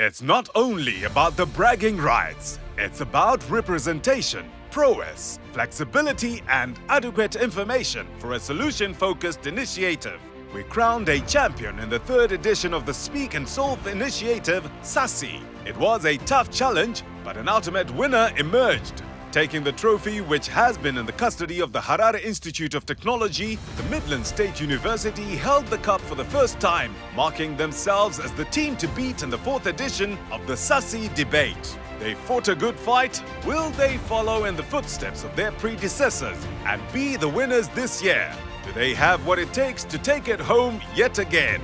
It's not only about the bragging rights, it's about representation, prowess, flexibility, and adequate information for a solution-focused initiative. We crowned a champion in the third edition of the Speak and Solve initiative, SASI. It was a tough challenge, but an ultimate winner emerged. Taking the trophy, which has been in the custody of the Harare Institute of Technology, the Midland State University held the cup for the first time, marking themselves as the team to beat in the fourth edition of the SASI debate. They fought a good fight. Will they follow in the footsteps of their predecessors and be the winners this year? Do they have what it takes to take it home yet again?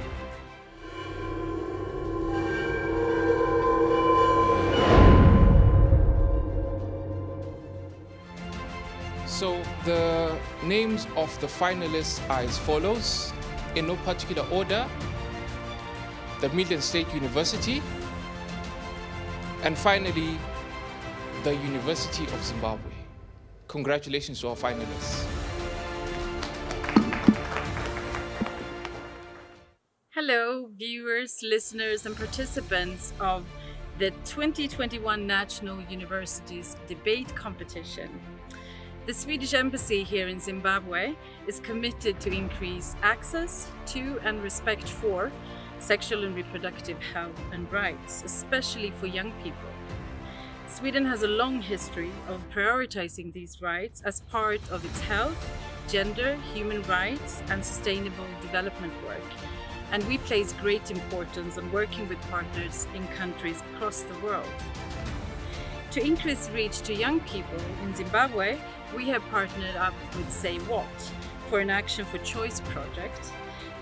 So the names of the finalists are as follows, in no particular order: the Midland State University, and finally, the University of Zimbabwe. Congratulations to our finalists. Hello, viewers, listeners, and participants of the 2021 National Universities Debate Competition. The Swedish Embassy here in Zimbabwe is committed to increase access to and respect for sexual and reproductive health and rights, especially for young people. Sweden has a long history of prioritizing these rights as part of its health, gender, human rights, and sustainable development work. And we place great importance on working with partners in countries across the world. To increase reach to young people in Zimbabwe, we have partnered up with Say What for an Action for Choice project,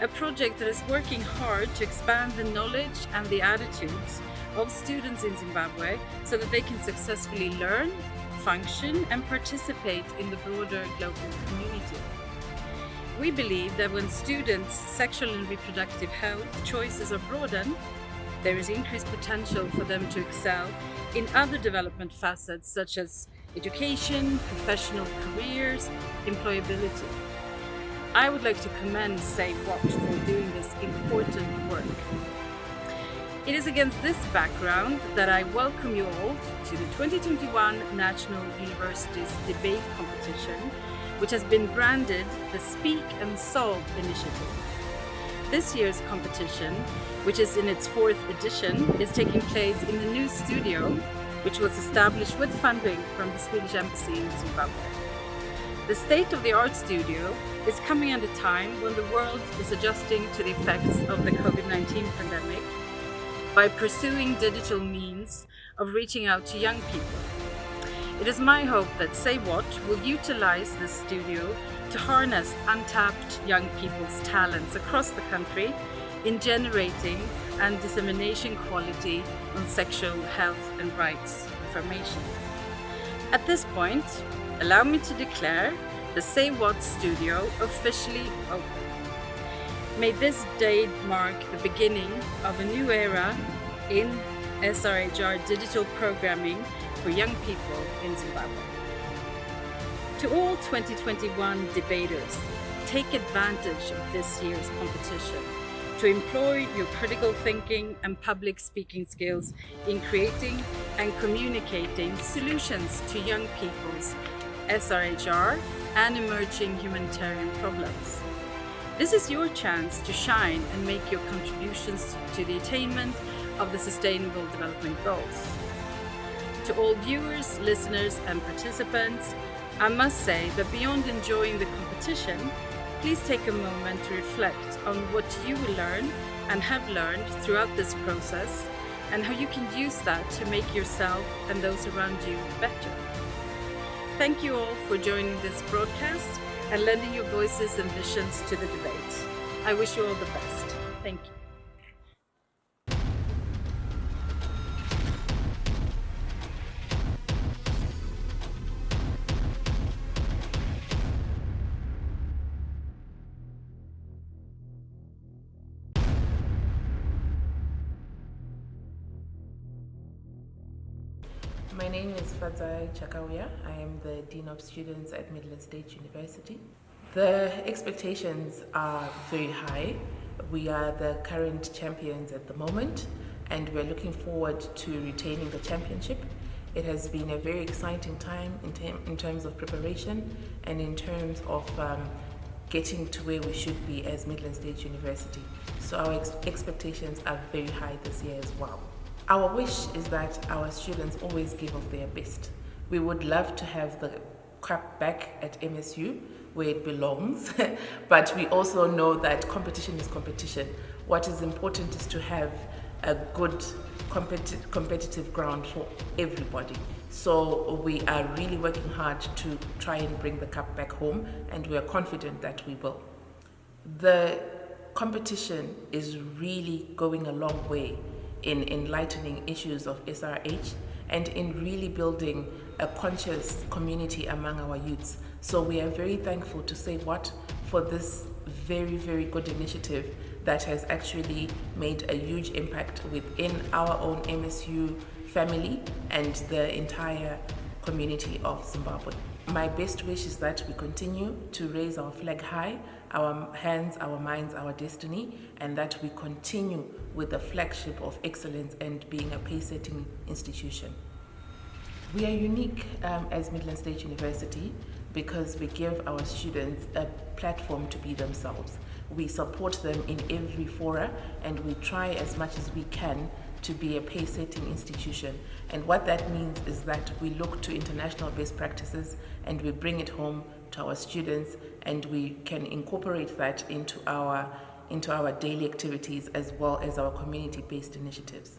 a project that is working hard to expand the knowledge and the attitudes of students in Zimbabwe so that they can successfully learn, function, and participate in the broader global community. We believe that when students' sexual and reproductive health choices are broadened, there is increased potential for them to excel in other development facets such as education, professional careers, employability. I would like to commend Say What for doing this important work. It is against this background that I welcome you all to the 2021 National Universities Debate Competition, which has been branded the Speak and Solve initiative. This year's competition, which is in its fourth edition, is taking place in the new studio, which was established with funding from the Swedish Embassy in Zimbabwe. The state-of-the-art studio is coming at a time when the world is adjusting to the effects of the COVID-19 pandemic by pursuing digital means of reaching out to young people. It is my hope that Say What will utilize this studio to harness untapped young people's talents across the country in generating and dissemination quality on sexual health and rights information. At this point, allow me to declare the Say What studio officially open. May this day mark the beginning of a new era in SRHR digital programming for young people in Zimbabwe. To all 2021 debaters, take advantage of this year's competition to employ your critical thinking and public speaking skills in creating and communicating solutions to young people's SRHR and emerging humanitarian problems. This is your chance to shine and make your contributions to the attainment of the Sustainable Development Goals. To all viewers, listeners, and participants, I must say that beyond enjoying the competition, please take a moment to reflect on what you will learn and have learned throughout this process and how you can use that to make yourself and those around you better. Thank you all for joining this broadcast and lending your voices and visions to the debate. I wish you all the best. Thank you. My name is Fadzai Chakawia. I am the Dean of Students at Midland State University. The expectations are very high. We are the current champions at the moment, and we're looking forward to retaining the championship. It has been a very exciting time in terms of preparation and in terms of getting to where we should be as Midland State University. So our expectations are very high this year as well. Our wish is that our students always give of their best. We would love to have the cup back at MSU where it belongs, but we also know that competition is competition. What is important is to have a good competitive ground for everybody. So we are really working hard to try and bring the cup back home, and we are confident that we will. The competition is really going a long way in enlightening issues of SRH and in really building a conscious community among our youths. So we are very thankful to say what for this very, very good initiative that has actually made a huge impact within our own MSU family and the entire community of Zimbabwe. My best wish is that we continue to raise our flag high, our hands, our minds, our destiny, and that we continue with the flagship of excellence and being a pace-setting institution. We are unique as Midland State University because we give our students a platform to be themselves. We support them in every fora, and we try as much as we can to be a pace-setting institution. And what that means is that we look to international best practices and we bring it home to our students, and we can incorporate that into our daily activities as well as our community-based initiatives.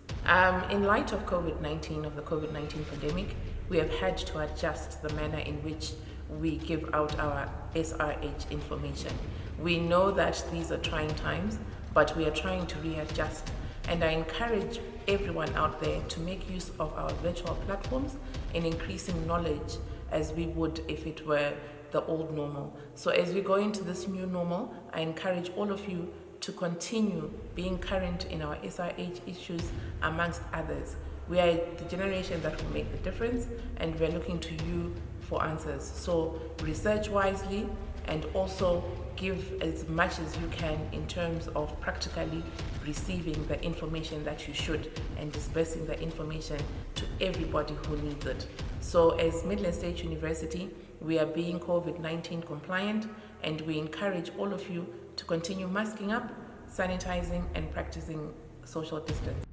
In light of the COVID-19 pandemic, we have had to adjust the manner in which we give out our SRH information. We know that these are trying times, but we are trying to readjust. And I encourage everyone out there to make use of our virtual platforms in increasing knowledge as we would if it were the old normal. So as we go into this new normal, I encourage all of you to continue being current in our SRH issues amongst others. We are the generation that will make the difference, and we're looking to you for answers. So research wisely and also give as much as you can in terms of practically receiving the information that you should and dispersing the information to everybody who needs it. So as Midland State University, we are being COVID-19 compliant, and we encourage all of you to continue masking up, sanitizing, and practicing social distance.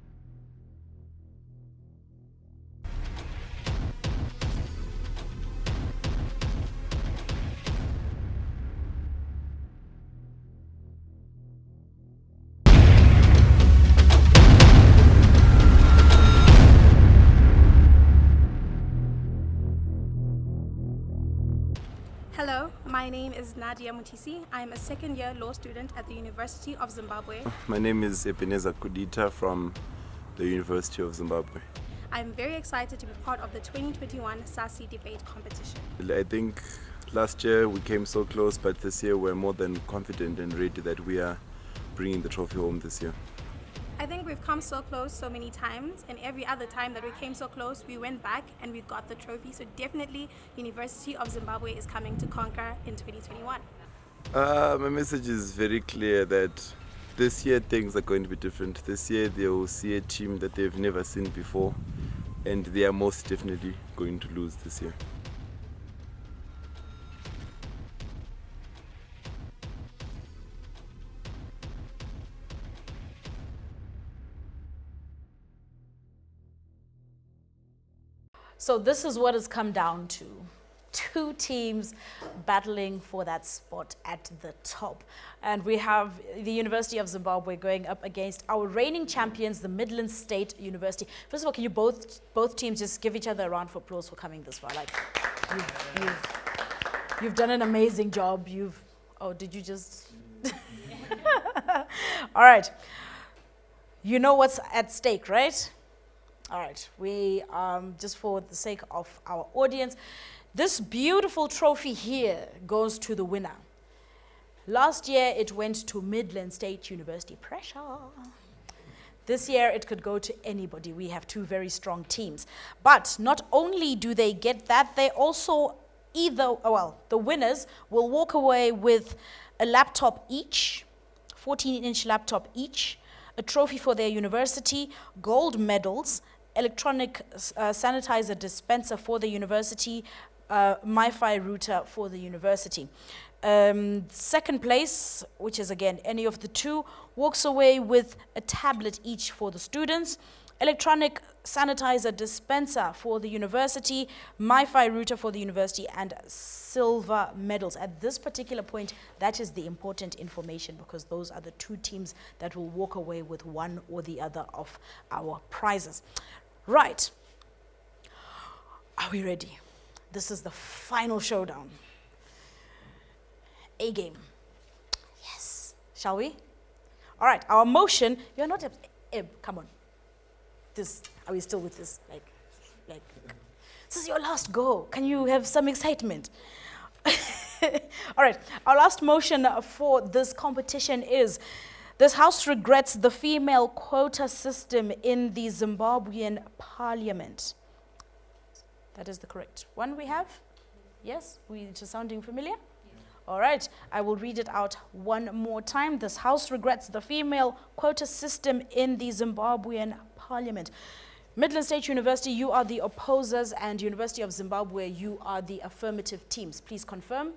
Hello, my name is Nadia Mutisi. I'm a second-year law student at the University of Zimbabwe. My name is Ebenezer Kudita from the University of Zimbabwe. I'm very excited to be part of the 2021 SASI debate competition. I think last year we came so close, but this year we're more than confident and ready that we are bringing the trophy home this year. I think we've come so close so many times, and every other time that we came so close, we went back and we got the trophy. So definitely, University of Zimbabwe is coming to conquer in 2021. My message is very clear that this year things are going to be different. This year they will see a team that they've never seen before, and they are most definitely going to lose this year. So this is what it's come down to. Two teams battling for that spot at the top. And we have the University of Zimbabwe going up against our reigning champions, the Midland State University. First of all, can you both teams just give each other a round of applause for coming this far? Like, you've done an amazing job. Oh, did you just? All right. You know what's at stake, right? All right, we, just for the sake of our audience, this beautiful trophy here goes to the winner. Last year, it went to Midland State University. Pressure. This year, it could go to anybody. We have two very strong teams. But not only do they get that, they also the winners will walk away with a laptop each, 14-inch laptop each, a trophy for their university, gold medals, electronic sanitizer dispenser for the university, MiFi router for the university. Second place, which is again any of the two, walks away with a tablet each for the students, electronic sanitizer dispenser for the university, MiFi router for the university, and silver medals. At this particular point, that is the important information, because those are the two teams that will walk away with one or the other of our prizes. Right. Are we ready? This is the final showdown. A game. Yes. Shall we? All right. Our motion. You're not. Come on. This. Are we still with this? Like. This is your last go. Can you have some excitement? All right. Our last motion for this competition is: this House regrets the female quota system in the Zimbabwean parliament. That is the correct one we have? Yes? Just sounding familiar? All right, I will read it out one more time. This House regrets the female quota system in the Zimbabwean parliament. Midland State University, you are the opposers, and University of Zimbabwe, you are the affirmative teams. Please confirm.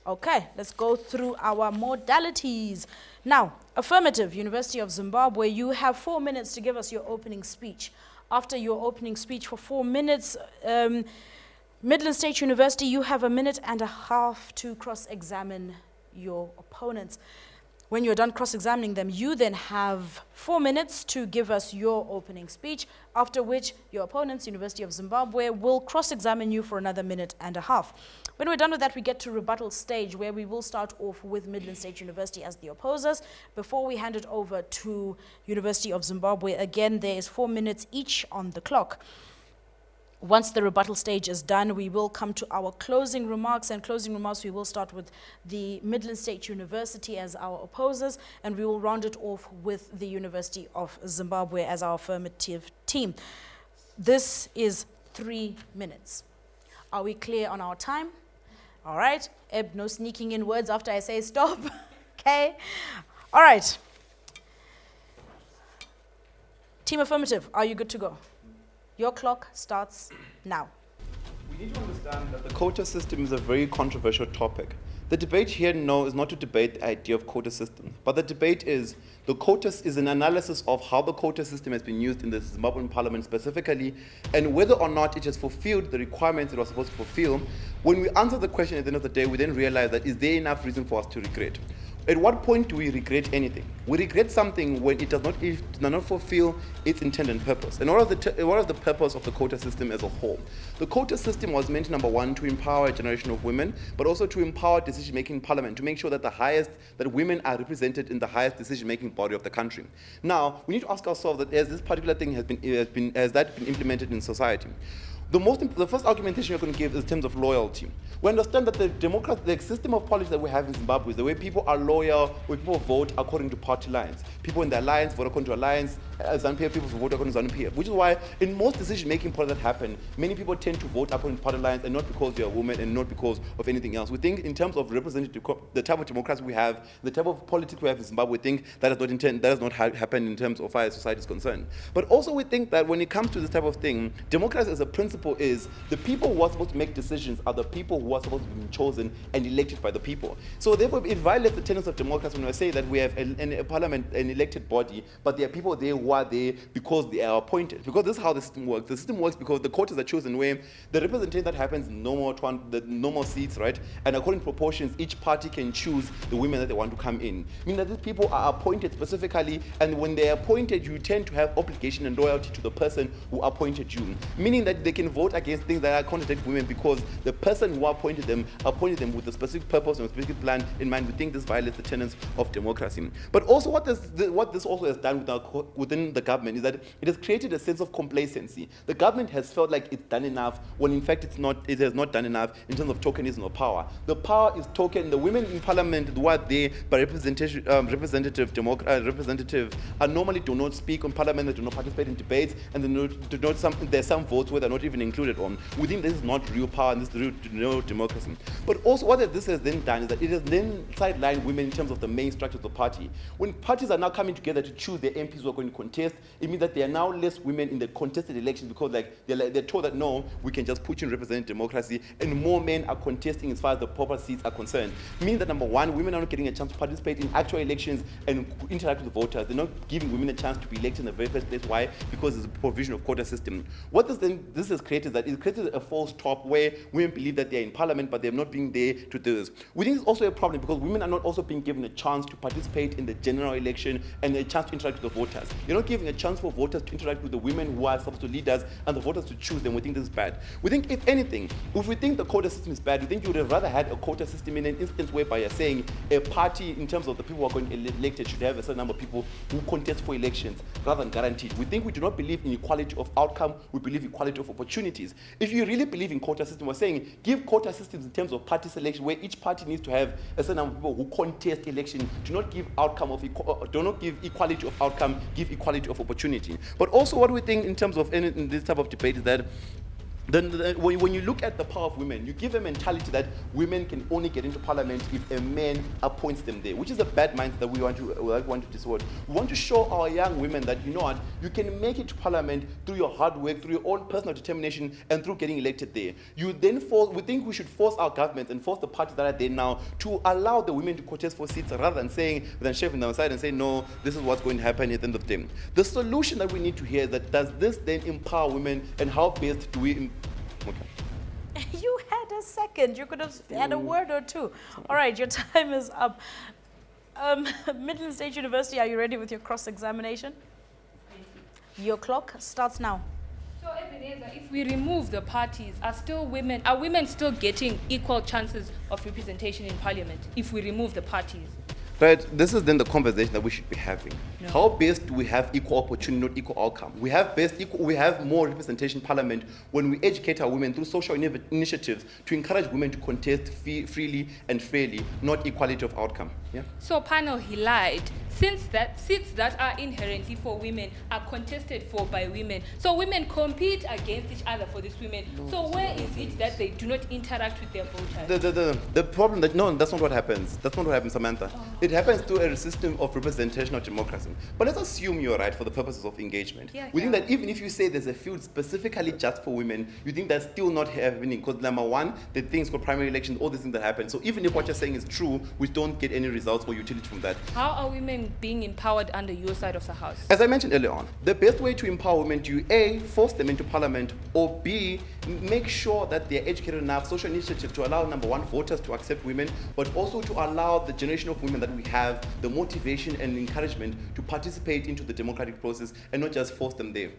Okay, let's go through our modalities. Now, affirmative, University of Zimbabwe, you have 4 minutes to give us your opening speech. After your opening speech for 4 minutes, Midland State University, you have 1.5 minutes to cross-examine your opponents. When you're done cross-examining them, you then have 4 minutes to give us your opening speech, after which your opponents, University of Zimbabwe, will cross-examine you for another 1.5 minutes. When we're done with that, we get to rebuttal stage, where we will start off with Midland State University as the opposers. Before we hand it over to University of Zimbabwe, again, there is 4 minutes each on the clock. Once the rebuttal stage is done, we will come to our closing remarks. And closing remarks, we will start with the Midland State University as our opposers, and we will round it off with the University of Zimbabwe as our affirmative team. This is 3 minutes. Are we clear on our time? All right. Eb, no sneaking in words after I say stop. Okay. All right. Team affirmative, are you good to go? Your clock starts now. We need to understand that the quota system is a very controversial topic. The debate here now is not to debate the idea of quota system, but the debate is the quota is an analysis of how the quota system has been used in the Zimbabwean parliament specifically, and whether or not it has fulfilled the requirements it was supposed to fulfill. When we answer the question at the end of the day, we then realize that is there enough reason for us to regret? At what point do we regret anything? We regret something when it does not fulfill its intended purpose. And what is the purpose of the quota system as a whole? The quota system was meant, number one, to empower a generation of women, but also to empower decision-making in parliament, to make sure that that women are represented in the highest decision-making body of the country. Now, we need to ask ourselves that as this particular thing has been implemented in society, the first argumentation you're going to give is in terms of loyalty. We understand that the system of politics that we have in Zimbabwe is the way people are loyal, where people vote according to party lines. People in the alliance vote according to alliance, ZANU-PF people vote according to ZANU-PF, which is why in most decision-making polls that happen, many people tend to vote according to party lines, and not because they're a woman and not because of anything else. We think in terms of representative, the type of democracy we have, the type of politics we have in Zimbabwe, we think that does not happen in terms of how society is concerned. But also we think that when it comes to this type of thing, democracy as a principle is the people who are supposed to make decisions are the people who are supposed to be chosen and elected by the people. So therefore it violates the tenets of democracy when we say that we have a parliament, an elected body, but there are people there who are there because they are appointed. Because this is how the system works. The system works because the quotas are chosen where the representation that happens in the normal seats, right? And according to proportions, each party can choose the women that they want to come in. Meaning that these people are appointed specifically, and when they are appointed, you tend to have obligation and loyalty to the person who appointed you. Meaning that they can vote against things that are contradict women because the person who appointed them with a specific purpose and a specific plan in mind. We think this violates the tenets of democracy. But also what this also has done within within the government is that it has created a sense of complacency. The government has felt like it's done enough, when in fact it has not done enough in terms of tokenism of power. The power is token. The women in parliament who are there by representative are normally do not speak on parliament, they do not participate in debates, and there's some votes where they're not even included on. We think this is not real power and this is real democracy. But also what this has then done is that it has then sidelined women in terms of the main structure of the party. When parties are now coming together to choose their MPs who are going to contest, it means that there are now less women in the contested elections because they're told that no, we can just put you in representative democracy, and more men are contesting as far as the proper seats are concerned. Meaning that number one, women are not getting a chance to participate in actual elections and interact with the voters. They're not giving women a chance to be elected in the very first place. Why? Because there's a provision of quota system. What this has created is that it created a false top where women believe that they're in parliament, but they're not being there to do this. We think it's also a problem because women are not also being given a chance to participate in the general election and a chance to interact with the voters. You're not giving a chance for voters to interact with the women who are supposed to lead us and the voters to choose them. We think this is bad. We think, if anything, if we think the quota system is bad, we think you would have rather had a quota system in an instance whereby you're saying a party, in terms of the people who are going to be elected, should have a certain number of people who contest for elections rather than guaranteed. We think we do not believe in equality of outcome, we believe equality of opportunities. If you really believe in quota system, we're saying give quota systems in terms of party selection, where each party needs to have a certain number of people who contest election. Do not give equality of outcome, give equality of opportunity. But also what we think in terms of in this type of debate is that when you look at the power of women, you give a mentality that women can only get into parliament if a man appoints them there, which is a bad mindset that we want to dissuade. We want to show our young women that, you know what, you can make it to parliament through your hard work, through your own personal determination, and through getting elected there. We think we should force our government and force the parties that are there now to allow the women to contest for seats rather than shaving them aside and say, no, this is what's going to happen at the end of the day. The solution that we need to hear is that, does this then empower women, and how best do we... Okay. You had a second. You could have had a word or two. All right, your time is up. Midland State University, are you ready with your cross-examination? Your clock starts now. So, Ebenezer, if we remove the parties, are women still getting equal chances of representation in parliament if we remove the parties? Right, this is then the conversation that we should be having. No. How best do we have equal opportunity, not equal outcome? We have more representation in parliament when we educate our women through social initiatives to encourage women to contest freely and fairly, not equality of outcome. Yeah. So, panel, he lied. Since that seats that are inherently for women are contested for by women, so women compete against each other for these women. So where is it that they do not interact with their voters? The problem that that's not what happens. That's not what happens, Samantha. Oh. It happens through a system of representational democracy. But let's assume you're right for the purposes of engagement. We think that even if you say there's a field specifically just for women, you think that's still not happening because number one, the things called primary elections, all these things that happen. So even if what you're saying is true, we don't get any results or utility from that. How are women being empowered under your side of the house? As I mentioned earlier on, the best way to empower women, to A, force them into parliament, or B, make sure that they're educated enough, social initiative to allow, number one, voters to accept women, but also to allow the generation of women that we have the motivation and encouragement to participate into the democratic process and not just force them there.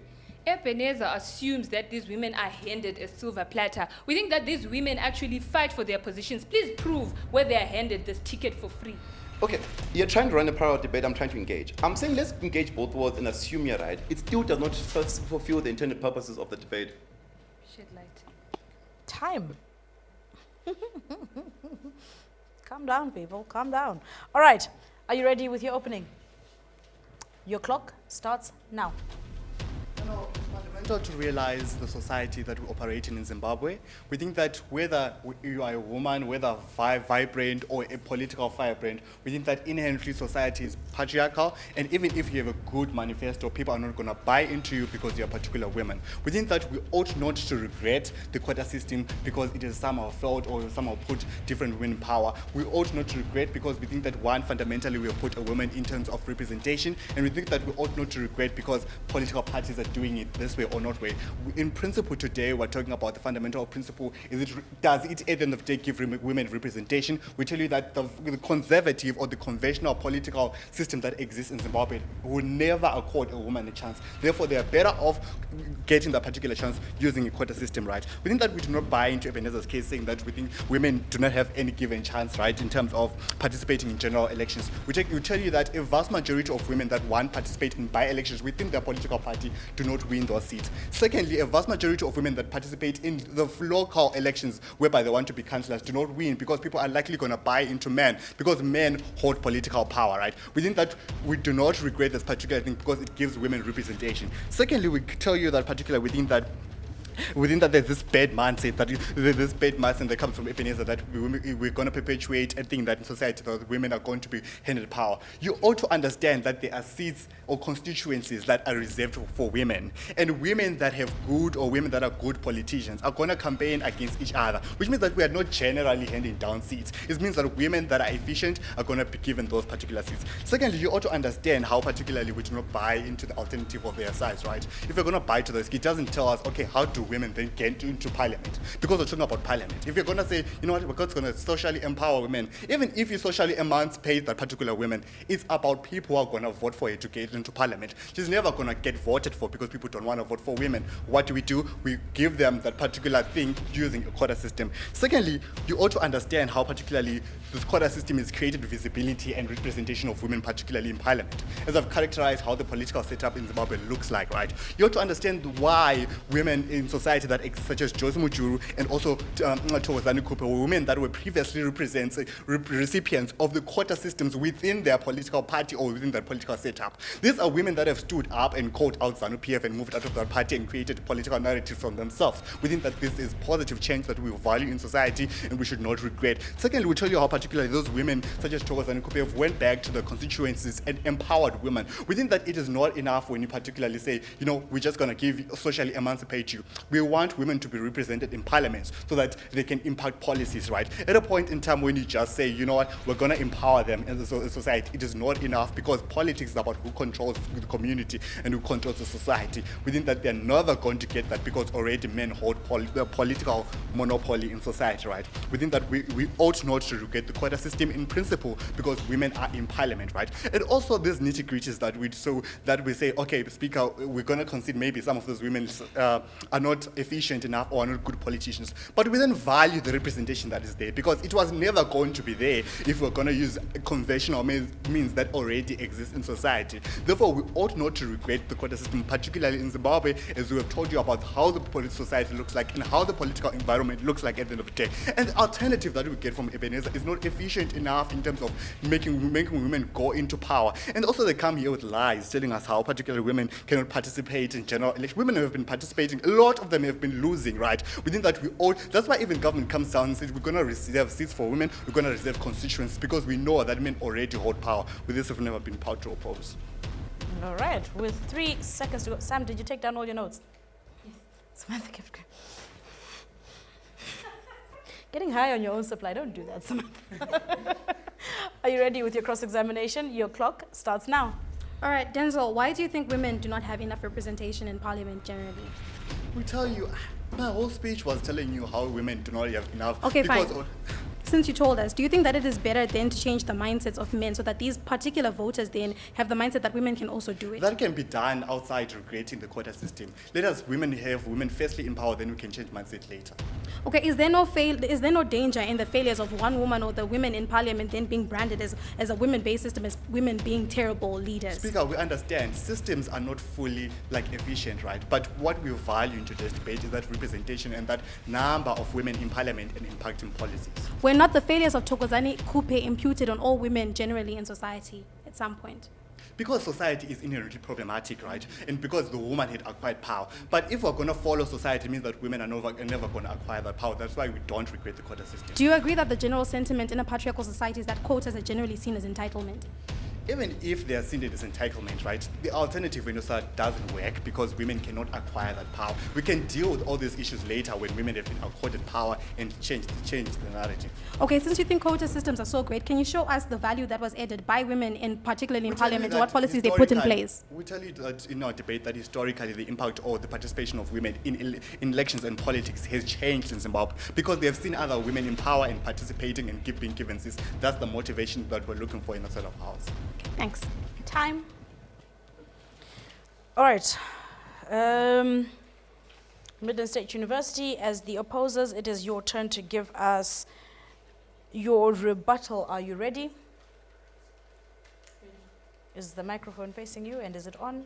Ebenezer assumes that these women are handed a silver platter. We think that these women actually fight for their positions. Please prove where they are handed this ticket for free. Okay, you're trying to run a parallel debate, I'm trying to engage. I'm saying let's engage both worlds and assume you're right. It still does not fulfill the intended purposes of the debate. Shed light. Time. Calm down, people, calm down. All right, are you ready with your opening? Your clock starts now. It's fundamental to realize the society that we operate in Zimbabwe. We think that whether you are a woman, whether vibrant or a political firebrand, we think that inherently society is patriarchal, and even if you have a good manifesto, people are not going to buy into you because you're a particular woman. We think that we ought not to regret the quota system because it has somehow failed or somehow put different women in power. We ought not to regret because we think that, one, fundamentally we have put a woman in terms of representation, and we think that we ought not to regret because political parties are doing it this way or not weigh. In principle today, we're talking about the fundamental principle, does it at the end of the day give women representation? We tell you that the conservative or the conventional political system that exists in Zimbabwe will never accord a woman a chance. Therefore, they are better off getting that particular chance using a quota system, right? We think that we do not buy into Ebenezer's case saying that we think women do not have any given chance, right, in terms of participating in general elections. We tell you that a vast majority of women that participate in by-elections within their political party do not win those seats. Secondly, a vast majority of women that participate in the local elections whereby they want to be councillors do not win because people are likely going to buy into men because men hold political power, right? We think that we do not regret this particular thing because it gives women representation. Secondly, we tell you that particularly within that there's this bad mindset that comes from Ebenezer that we're going to perpetuate a thing that in society that women are going to be handed power. You ought to understand that there are seats or constituencies that are reserved for women, and women that have good or women that are good politicians are going to campaign against each other, which means that we are not generally handing down seats. It means that women that are efficient are going to be given those particular seats. Secondly, you ought to understand how particularly we do not buy into the alternative of their size, right? If we're going to buy to this, it doesn't tell us, okay, how do women then get into parliament? Because we're talking about parliament. If you're going to say, you know what, we're going to socially empower women, even if you socially emancipate that particular women, it's about people who are going to vote for her to get into parliament. She's never going to get voted for because people don't want to vote for women. What do? We give them that particular thing using a quota system. Secondly, you ought to understand how particularly this quota system has created visibility and representation of women, particularly in parliament. As I've characterized how the political setup in Zimbabwe looks like, right? You ought to understand why women in society that such as Joyce Mujuru and also Thokozani Cooper were women that were previously recipients of the quota systems within their political party or within their political setup. These are women that have stood up and called out ZANU-PF and moved out of their party and created political narratives from themselves. We think that this is positive change that we value in society and we should not regret. Secondly, we tell you how particularly those women such as Thokozani Cooper went back to the constituencies and empowered women. We think that it is not enough when you particularly say, you know, we're just going to socially emancipate you. We want women to be represented in parliaments so that they can impact policies, right? At a point in time when you just say, you know what, we're going to empower them as a society, it is not enough because politics is about who controls the community and who controls the society. We think that they're never going to get that because already men hold the political monopoly in society, right? We think that we ought not to regret the quota system in principle because women are in parliament, right? And also these nitty-gritties that we say, okay, Speaker, we're going to concede maybe some of those women are not efficient enough or are not good politicians, but we then value the representation that is there because it was never going to be there if we're going to use conventional means that already exist in society. Therefore, we ought not to regret the quota system, particularly in Zimbabwe, as we have told you about how the political society looks like and how the political environment looks like at the end of the day. And the alternative that we get from Ebenezer is not efficient enough in terms of making women go into power. And also they come here with lies telling us how particularly women cannot participate in general elections. Women have been participating, a lot of them have been losing, right? We think that we ought, that's why even government comes down and says we're going to reserve seats for women, we're going to reserve constituencies because we know that men already hold power. With this, we've never been proud to oppose. All right, with 3 seconds to go. Sam, did you take down all your notes? Yes. Samantha kept going. Getting high on your own supply, don't do that, Samantha. Are you ready with your cross-examination? Your clock starts now. All right, Denzel, why do you think women do not have enough representation in parliament generally? We tell you, my whole speech was telling you how women do not have enough. Okay, fine. Since you told us, do you think that it is better then to change the mindsets of men so that these particular voters then have the mindset that women can also do it? That can be done outside regretting the quota system. Let us women firstly in power, then we can change mindset later. Okay, is there no danger in the failures of one woman or the women in parliament then being branded as a women-based system, as women being terrible leaders? Speaker, we understand systems are not fully efficient, right? But what we value in today's debate is that representation and that number of women in parliament and impacting policies. Were not the failures of Thokozani Cooper imputed on all women generally in society at some point? Because society is inherently problematic, right? And because the woman had acquired power. But if we're going to follow society, it means that women are never going to acquire that power. That's why we don't regret the quota system. Do you agree that the general sentiment in a patriarchal society is that quotas are generally seen as entitlement? even if they are seen as entitlement, right, the alternative window doesn't work because women cannot acquire that power. We can deal with all these issues later when women have been accorded power and change the narrative. Okay, since you think quota systems are so great, can you show us the value that was added by women, particularly in parliament, what policies they put in place? We tell you that in our debate that historically the impact or the participation of women in elections and politics has changed in Zimbabwe because they have seen other women in power and participating and being given this. That's the motivation that we're looking for in the sort of house. Thanks. Time. All right. Midland State University, as the opposers, it is your turn to give us your rebuttal. Are you ready? Is the microphone facing you and is it on?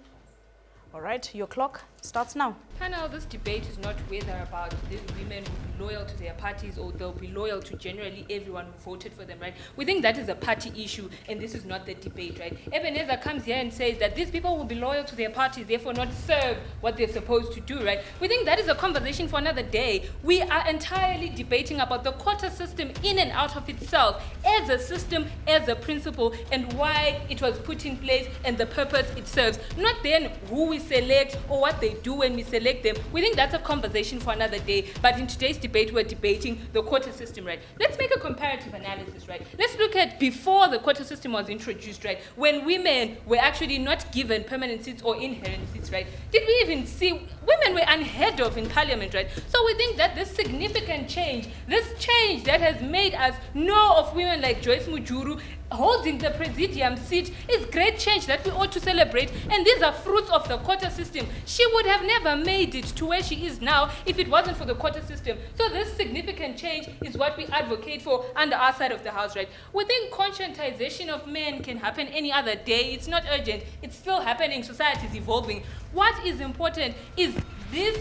All right, your clock starts now. Panel, this debate is not whether about these women will be loyal to their parties or they'll be loyal to generally everyone who voted for them, right? We think that is a party issue and this is not the debate, right? Ebenezer comes here and says that these people will be loyal to their parties, therefore not serve what they're supposed to do, right? We think that is a conversation for another day. We are entirely debating about the quota system in and out of itself as a system, as a principle, and why it was put in place and the purpose it serves. Not then who we select or what they do when we select them. We think that's a conversation for another day. But in today's debate, we're debating the quota system, right? Let's make a comparative analysis, right? Let's look at before the quota system was introduced, right? When women were actually not given permanent seats or inherent seats, right? Did we even see women were unheard of in parliament, right? So we think that this significant change, this change that has made us know of women like Joyce Mujuru holding the presidium seat is great change that we ought to celebrate, and these are fruits of the quota system. She would have never made it to where she is now if it wasn't for the quota system. So this significant change is what we advocate for under our side of the house, right? We think conscientization of men can happen any other day. It's not urgent. It's still happening. Society is evolving. What is important is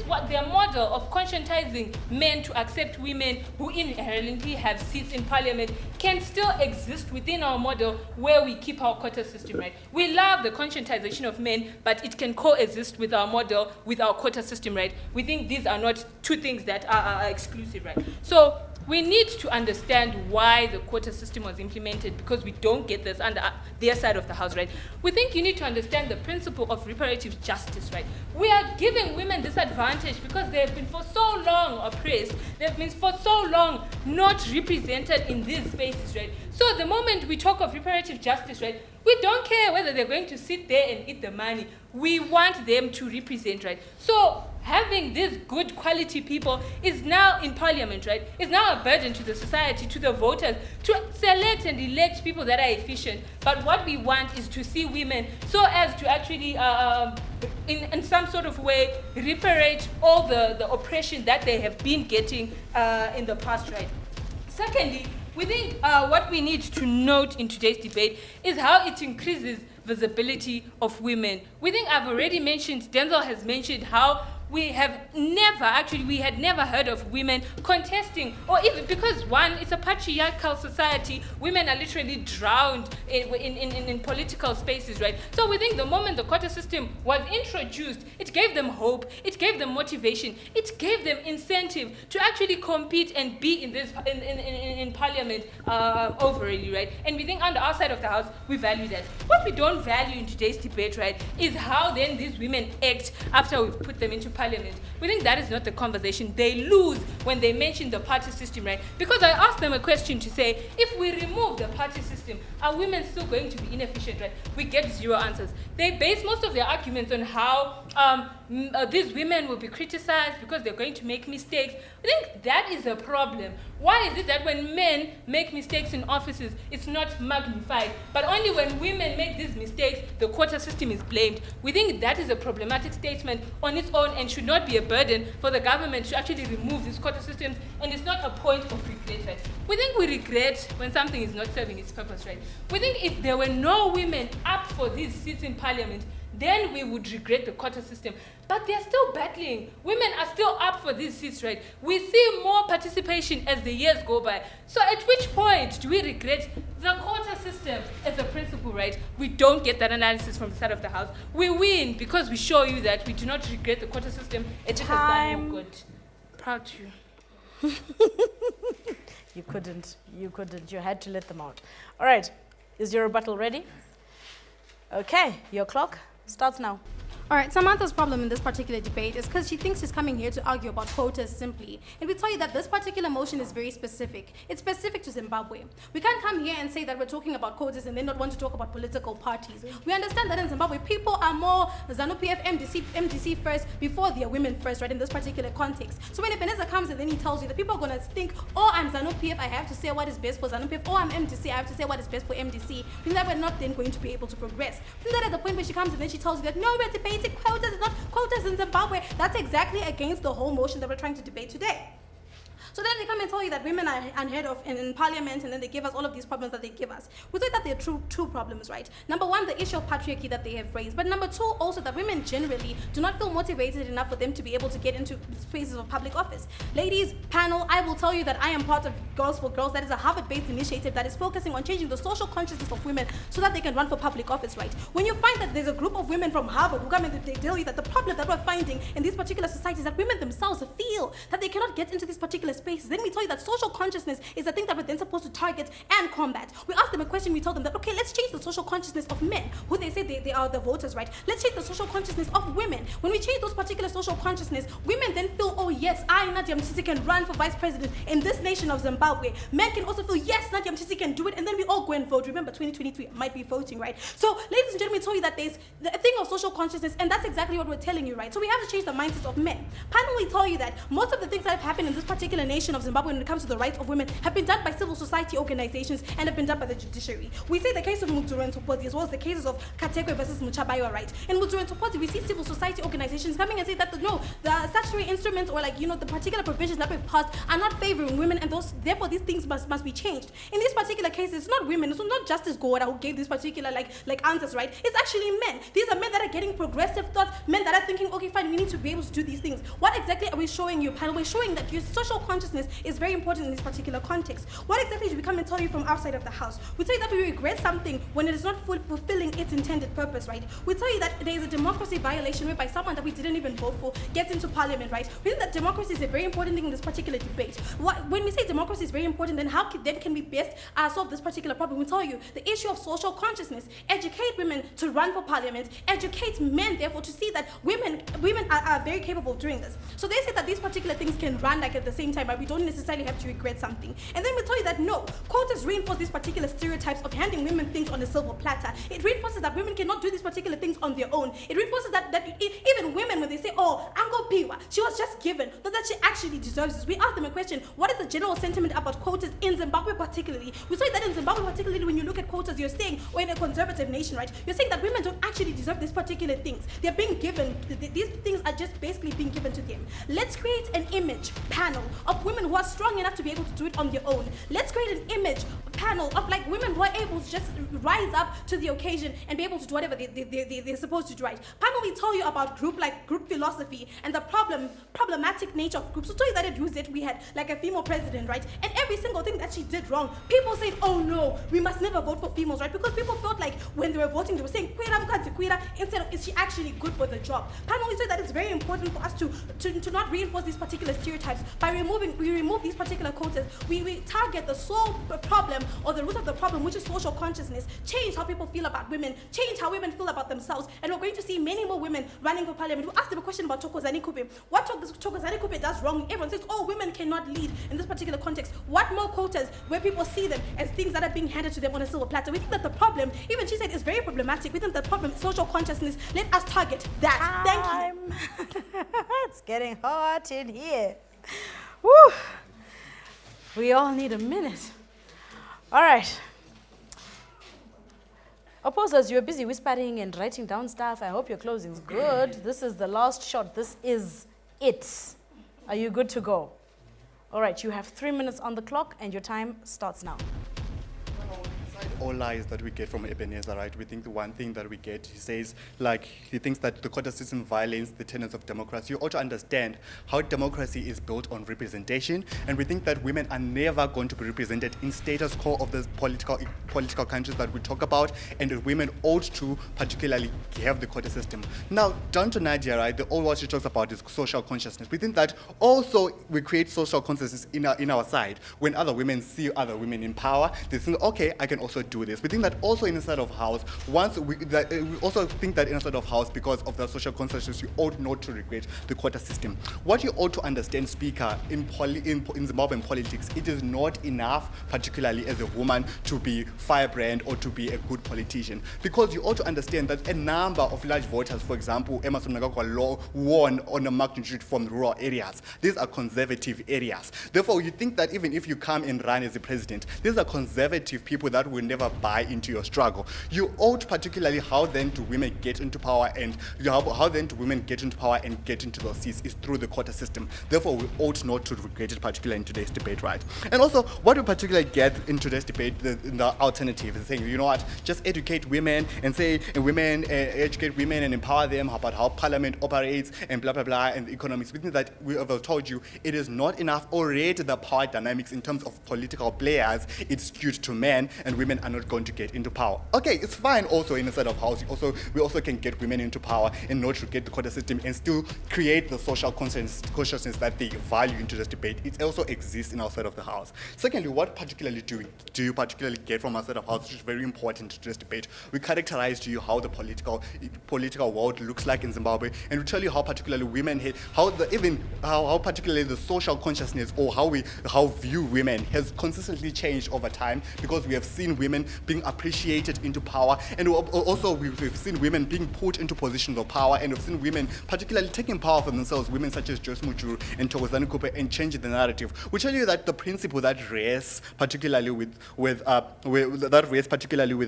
what their model of conscientizing men to accept women who inherently have seats in parliament can still exist within our model where we keep our quota system, right? We love the conscientization of men, but it can coexist with our model, with our quota system, right? We think these are not two things that are exclusive, right? So we need to understand why the quota system was implemented because we don't get this under their side of the house, right? We think you need to understand the principle of reparative justice, right? We are giving women this advantage because they have been for so long oppressed, they've been for so long not represented in these spaces, right? So the moment we talk of reparative justice, right, we don't care whether they're going to sit there and eat the money. We want them to represent, right? So having these good quality people is now in parliament, right? Is now a burden to the society, to the voters, to select and elect people that are efficient. But what we want is to see women so as to actually, in some sort of way, reparate all the oppression that they have been getting in the past, right? Secondly, we think what we need to note in today's debate is how it increases visibility of women. We think I've already mentioned, Denzel has mentioned how we had never heard of women contesting, or even because one, it's a patriarchal society, women are literally drowned in political spaces, right? So we think the moment the quota system was introduced, it gave them hope, it gave them motivation, it gave them incentive to actually compete and be in parliament overally, right? And we think under our side of the house, we value that. What we don't value in today's debate, right, is how then these women act after we've put them into parliament. We think that is not the conversation. They lose when they mention the party system, right? Because I asked them a question to say, if we remove the party system, are women still going to be inefficient, right? We get zero answers. They base most of their arguments on how these women will be criticized because they're going to make mistakes. I think that is a problem. Why is it that when men make mistakes in offices, it's not magnified, but only when women make these mistakes, the quota system is blamed? We think that is a problematic statement on its own and should not be a burden for the government to actually remove these quota systems, and it's not a point of regret, right? We think we regret when something is not serving its purpose, right? We think if there were no women up for these seats in parliament, then we would regret the quota system. But they're still battling. Women are still up for these seats, right? We see more participation as the years go by. So at which point do we regret the quota system as a principle, right? We don't get that analysis from the side of the house. We win because we show you that we do not regret the quota system. It has done more good. Proud to you. You couldn't. You had to let them out. All right. Is your rebuttal ready? Okay, your clock starts now. All right, Samantha's problem in this particular debate is because she thinks she's coming here to argue about quotas simply. And we tell you that this particular motion is very specific. It's specific to Zimbabwe. We can't come here and say that we're talking about quotas and then not want to talk about political parties. We understand that in Zimbabwe, people are more ZANU-PF, MDC first before they are women first, right, in this particular context. So when Ebenezer comes and then he tells you that people are going to think, oh, I'm ZANU-PF, I have to say what is best for ZANU-PF, oh, I'm MDC, I have to say what is best for MDC, then that we're not then going to be able to progress. Then at the point where she comes and then she tells you that, no, we're debating quotas, it's not quotas in Zimbabwe. That's exactly against the whole motion that we're trying to debate today. So then they come and tell you that women are unheard of in parliament, and then they give us all of these problems that they give us. We think that there are two problems, right? Number one, the issue of patriarchy that they have raised. But number two, also that women generally do not feel motivated enough for them to be able to get into spaces of public office. Ladies, panel, I will tell you that I am part of Girls for Girls. That is a Harvard-based initiative that is focusing on changing the social consciousness of women so that they can run for public office, right? When you find that there's a group of women from Harvard who come and they tell you that the problem that we're finding in these particular societies that women themselves feel that they cannot get into these particular spaces, then we tell you that social consciousness is the thing that we're then supposed to target and combat. We ask them a question, we tell them that, okay, let's change the social consciousness of men, who they say they are the voters, right? Let's change the social consciousness of women. When we change those particular social consciousness, women then feel, oh yes, I, Nadia Mtisi, can run for vice president in this nation of Zimbabwe. Men can also feel, yes, Nadia Mtisi can do it, and then we all go and vote. Remember, 2023 might be voting, right? So, ladies and gentlemen, we tell you that there's a thing of social consciousness, and that's exactly what we're telling you, right? So we have to change the mindset of men. Panel, we tell you that most of the things that have happened in this particular nation of Zimbabwe when it comes to the rights of women have been done by civil society organizations and have been done by the judiciary. We say the case of Muturu and Topozi as well as the cases of Katekwe versus Muchabayo, right? In Muturu and Topozi, we see civil society organizations coming and say that no, the statutory instruments or the particular provisions that we've passed are not favoring women, and therefore these things must be changed. In these particular cases, it's not women, it's not Justice Gowora who gave these particular answers, right? It's actually men. These are men that are getting progressive thoughts, men that are thinking, okay, fine, we need to be able to do these things. What exactly are we showing you, panel? We're showing that your social consciousness is very important in this particular context. What exactly do we come and tell you from outside of the house? We tell you that we regret something when it is not fulfilling its intended purpose, right? We tell you that there is a democracy violation whereby someone that we didn't even vote for gets into parliament, right? We think that democracy is a very important thing in this particular debate. When we say democracy is very important, then how can we best solve this particular problem? We tell you the issue of social consciousness. Educate women to run for parliament. Educate men, therefore, to see that women are very capable of doing this. So they say that these particular things can run at the same time, but we don't necessarily have to regret something. And then we tell you that no, quotas reinforce these particular stereotypes of handing women things on a silver platter. It reinforces that women cannot do these particular things on their own. It reinforces that even women, when they say, oh, Ango Piwa, she was just given, not that she actually deserves this. We ask them a question, what is the general sentiment about quotas in Zimbabwe particularly? We say that in Zimbabwe particularly, when you look at quotas, you're saying, or in a conservative nation, right, you're saying that women don't actually deserve these particular things. They're being given, these things are just basically being given to them. Let's create an image panel of women who are strong enough to be able to do it on their own. Let's create an image panel of women who are able to just rise up to the occasion and be able to do whatever they're supposed to do, right? Panel, we tell you about group philosophy and the problematic nature of groups. So tell you that at UZ we had a female president, right? And every single thing that she did wrong, people said, oh no, we must never vote for females, right? Because people felt like when they were voting, they were saying, instead of, is she actually good for the job? Panel, we say that it's very important for us to not reinforce these particular stereotypes. By we remove these particular quotas, we target the sole problem or the root of the problem, which is social consciousness. Change how people feel about women, change how women feel about themselves, and we're going to see many more women running for parliament. We asked them a question about Thokozani Kupe. What Thokozani Kupe does wrong? Everyone says, oh, women cannot lead in this particular context. What more quotas where people see them as things that are being handed to them on a silver platter? We think that the problem, even she said, is very problematic. We think the problem is social consciousness. Let us target that. Thank you. It's getting hot in here. Woo. We all need a minute. All right. Opposers, you're busy whispering and writing down stuff. I hope your closing's good. This is the last shot. This is it. Are you good to go? All right, you have 3 minutes on the clock and your time starts now. All lies that we get from Ebenezer, right? We think the one thing that we get, he says, he thinks that the quota system violates the tenets of democracy. You ought to understand how democracy is built on representation, and we think that women are never going to be represented in status quo of the political countries that we talk about, and that women ought to particularly have the quota system. Now, down to Nadia, right? All what she talks about is social consciousness. We think that also we create social consciousness in our side. When other women see other women in power, they think, okay, I can also do this. We think that also inside of house, we also think that inside of house, because of the social consensus, you ought not to regret the quota system. What you ought to understand, Speaker, in Zimbabwean politics, it is not enough, particularly as a woman, to be firebrand or to be a good politician. Because you ought to understand that a number of large voters, for example, Emerson Mnangagwa won on a magnitude from rural areas. These are conservative areas. Therefore, you think that even if you come and run as a president, these are conservative people that will never buy into your struggle. You ought, particularly, how then do women get into power, and how then do women get into power and get into those seats is through the quota system. Therefore, we ought not to regret it, particularly in today's debate, right? And also, what we particularly get in today's debate, the alternative is saying, you know what, just educate women and say, educate women and empower them about how parliament operates and blah, blah, blah, and economics. We think that we have told you it is not enough. Already the power dynamics in terms of political players, it's skewed to men, and women are not going to get into power. Okay, it's fine also in the side of house. We also can get women into power and not regret the quota system and still create the social consciousness that they value into this debate. It also exists in our side of the house. Secondly, what particularly do you particularly get from our side of house, which is very important to this debate? We characterize to you how the political world looks like in Zimbabwe, and we tell you how particularly women, how particularly the social consciousness or how view women has consistently changed over time, because we have seen women being appreciated into power, and also we've seen women being put into positions of power, and we've seen women particularly taking power for themselves, women such as Joyce Mujuru and Thokozani Kupe, and changing the narrative. We tell you that the principle that rests particularly with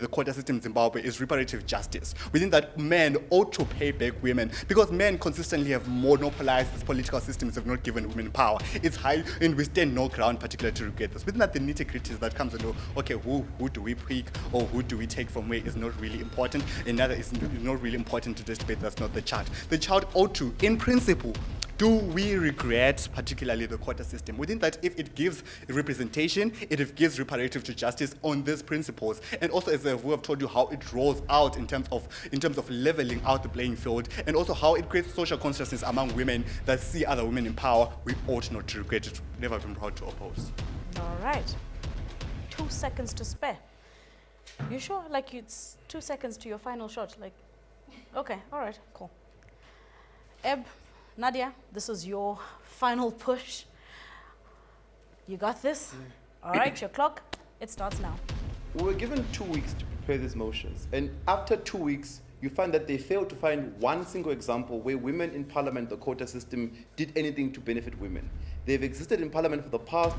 the quota system in Zimbabwe is reparative justice. We think that men ought to pay back women, because men consistently have monopolized these political systems, have not given women power. It's high, and we stand no ground particularly to regret this. We think that the nitty-gritty that comes to know, okay, who do we pick or who do we take from where is not really important, and neither is not really important to this debate. That's not the chart. The chart ought to, in principle, do we regret particularly the quota system? We think that if it gives representation, it gives reparative to justice on these principles, and also as we have told you how it rolls out in terms of leveling out the playing field, and also how it creates social consciousness among women that see other women in power, we ought not to regret it. Never been proud to oppose. All right. 2 seconds to spare. You sure? Like it's 2 seconds to your final shot? Like, okay, all right, cool. Eb, Nadia, this is your final push. You got this? All right, your clock, it starts now. We were given 2 weeks to prepare these motions, and after 2 weeks, you find that they failed to find one single example where women in parliament, the quota system, did anything to benefit women. They've existed in parliament for the past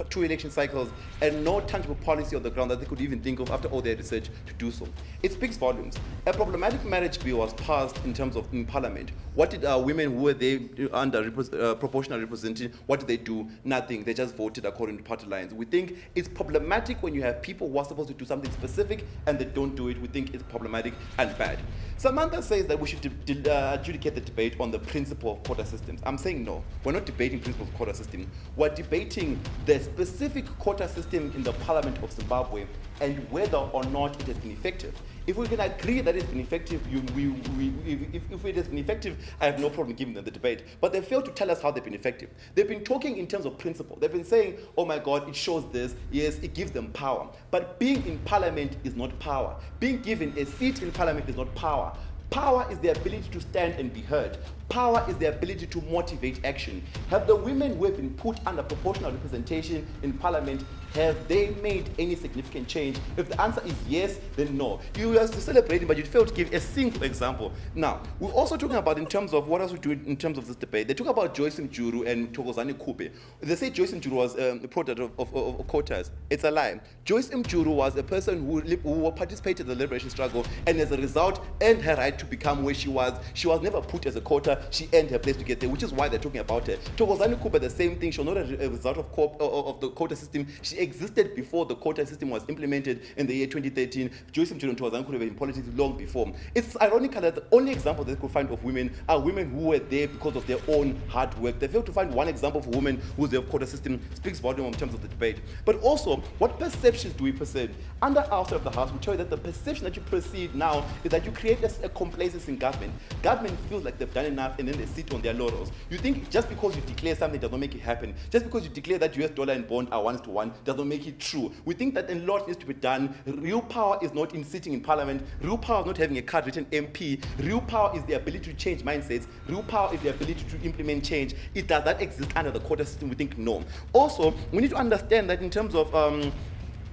2 election cycles, and no tangible policy on the ground that they could even think of after all their research to do so. It speaks volumes. A problematic marriage bill was passed in parliament. What did women who were there under proportional representation, what did they do? Nothing. They just voted according to party lines. We think it's problematic when you have people who are supposed to do something specific and they don't do it. We think it's problematic and bad. Samantha says that we should adjudicate the debate on the principle of quota systems. I'm saying no. We're not debating principle of quota system. We're debating the specific quota system in the Parliament of Zimbabwe and whether or not it has been effective. If we can agree that it's been effective, if it has been effective, I have no problem giving them the debate. But they fail to tell us how they've been effective. They've been talking in terms of principle. They've been saying, oh my God, it shows this. Yes, it gives them power. But being in Parliament is not power. Being given a seat in Parliament is not power. Power is the ability to stand and be heard. Power is the ability to motivate action. Have the women who have been put under proportional representation in Parliament, have they made any significant change? If the answer is yes, then no. You are celebrating, but you failed to give a single example. Now, we're also talking about in terms of what else we do in terms of this debate. They talk about Joyce Mujuru and Thokozani Kupe. They say Joyce Mujuru was a product of quotas. It's a lie. Joyce Mujuru was a person who participated in the liberation struggle, and as a result, earned her right to become where she was. She was never put as a quota. She earned her place to get there, which is why they're talking about her. Thokozani Kupe, the same thing. She was not a result of the quota system. She existed before the quota system was implemented in the year 2013. Joyce Mujuru and Thokozani Kupe were in politics long before. It's ironical that the only example they could find of women are women who were there because of their own hard work. They failed to find one example for women who's there quota system. Speaks volume in terms of the debate. But also, what perceptions do we perceive? Under our side of the house, we tell you that the perception that you perceive now is that you create a complacency in government. Government feels like they've done enough and then they sit on their laurels. You think just because you declare something does not make it happen. Just because you declare that US dollar and bond are 1-to-1 does not make it true. We think that a lot needs to be done. Real power is not in sitting in parliament. Real power is not having a card-written MP. Real power is the ability to change mindsets. Real power is the ability to implement change. It does that exist under the quota system? We think no. Also, we need to understand that in terms of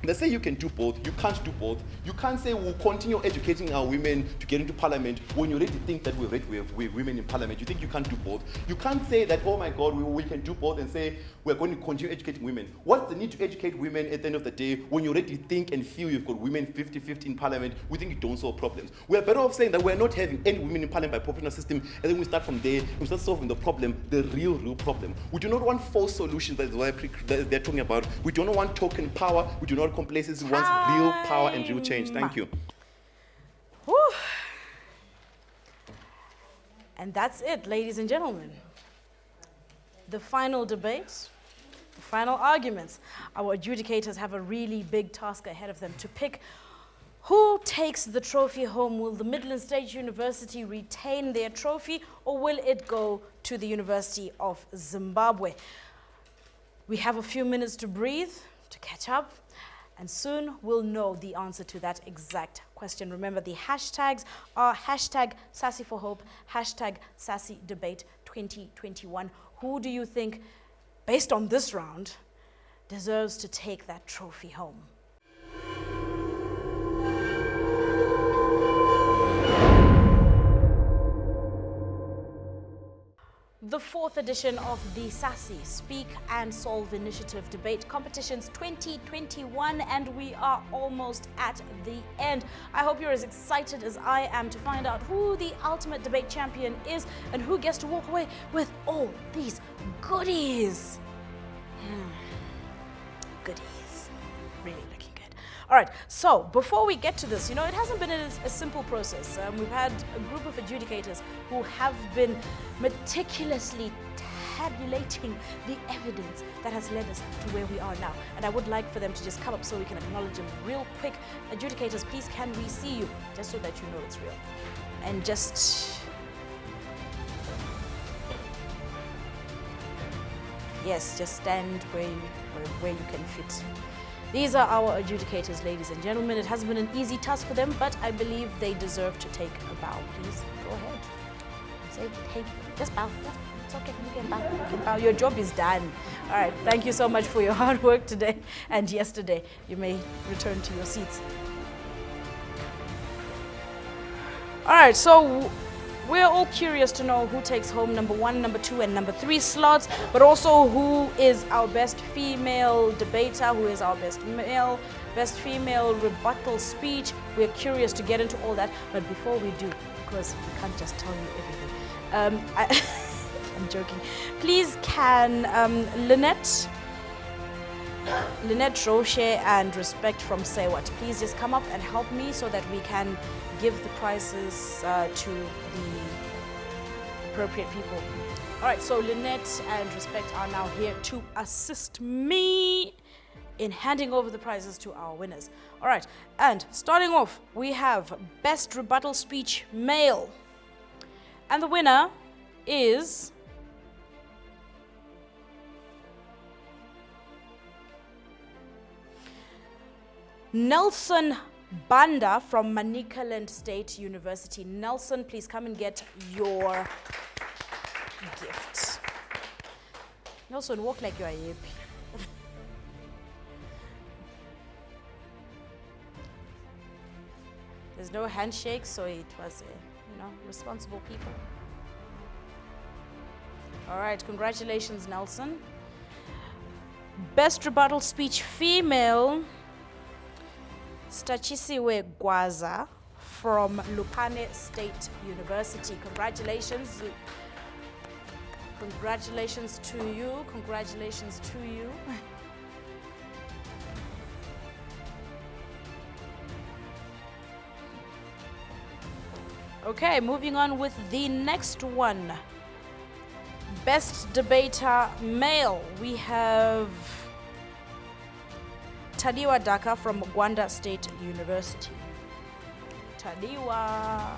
let's say you can do both. You can't do both. You can't say we'll continue educating our women to get into parliament when you already think that we have women in parliament. You think you can't do both. You can't say that, oh my God, we can do both and say we're going to continue educating women. What's the need to educate women at the end of the day when you already think and feel you've got women 50-50 in parliament? We think you don't solve problems. We're better off saying that we're not having any women in parliament by popular system, and then we start from there, we start solving the problem, the real problem. We do not want false solutions, that is what they're talking about. We do not want token power. We do not complacency. We want real power and real change. Thank you. Whew. And that's it, ladies and gentlemen. The final debate, the final arguments. Our adjudicators have a really big task ahead of them to pick who takes the trophy home. Will the Midland State University retain their trophy, or will it go to the University of Zimbabwe? We have a few minutes to breathe, to catch up, and soon we'll know the answer to that exact question. Remember, the hashtags are hashtag SASI for Hope, hashtag SASI Debate 2021. Who do you think, based on this round, deserves to take that trophy home? The fourth edition of the SASI Speak and Solve Initiative Debate Competitions 2021, and we are almost at the end. I hope you're as excited as I am to find out who the ultimate debate champion is and who gets to walk away with all these goodies. Goodies. Really looking good. All right, so before we get to this, it hasn't been a simple process. We've had a group of adjudicators who have been meticulously tabulating the evidence that has led us to where we are now. And I would like for them to just come up so we can acknowledge them real quick. Adjudicators, please, can we see you? Just so that you know it's real. And just... yes, just stand where you can fit. These are our adjudicators, ladies and gentlemen. It hasn't been an easy task for them, but I believe they deserve to take a bow. Please go ahead and say, hey, just bow. It's okay, you can bow. You can bow. Your job is done. All right, thank you so much for your hard work today and yesterday. You may return to your seats. All right, so we're all curious to know who takes home number 1, number 2, and number 3 slots, but also who is our best female debater, who is our best female rebuttal speech. We're curious to get into all that, but before we do, because we can't just tell you everything, I'm joking. Please can Lynette Roche and Respect from Say What, please just come up and help me so that we can give the prizes to the appropriate people. All right, so Lynette and Respect are now here to assist me in handing over the prizes to our winners. All right, and starting off, we have Best Rebuttal Speech Male. And the winner is... Nelson Banda from Midland State University. Nelson, please come and get your gift. Nelson, walk like you are happy. There's no handshake, so it was, responsible people. All right, congratulations, Nelson. Best Rebuttal Speech Female, Stachisiwe Gwaza from Lupane State University. Congratulations. Congratulations to you. Congratulations to you. Okay, moving on with the next one. Best Debater Male. We have Tadiwa Daka from Gwanda State University. Tadiwa.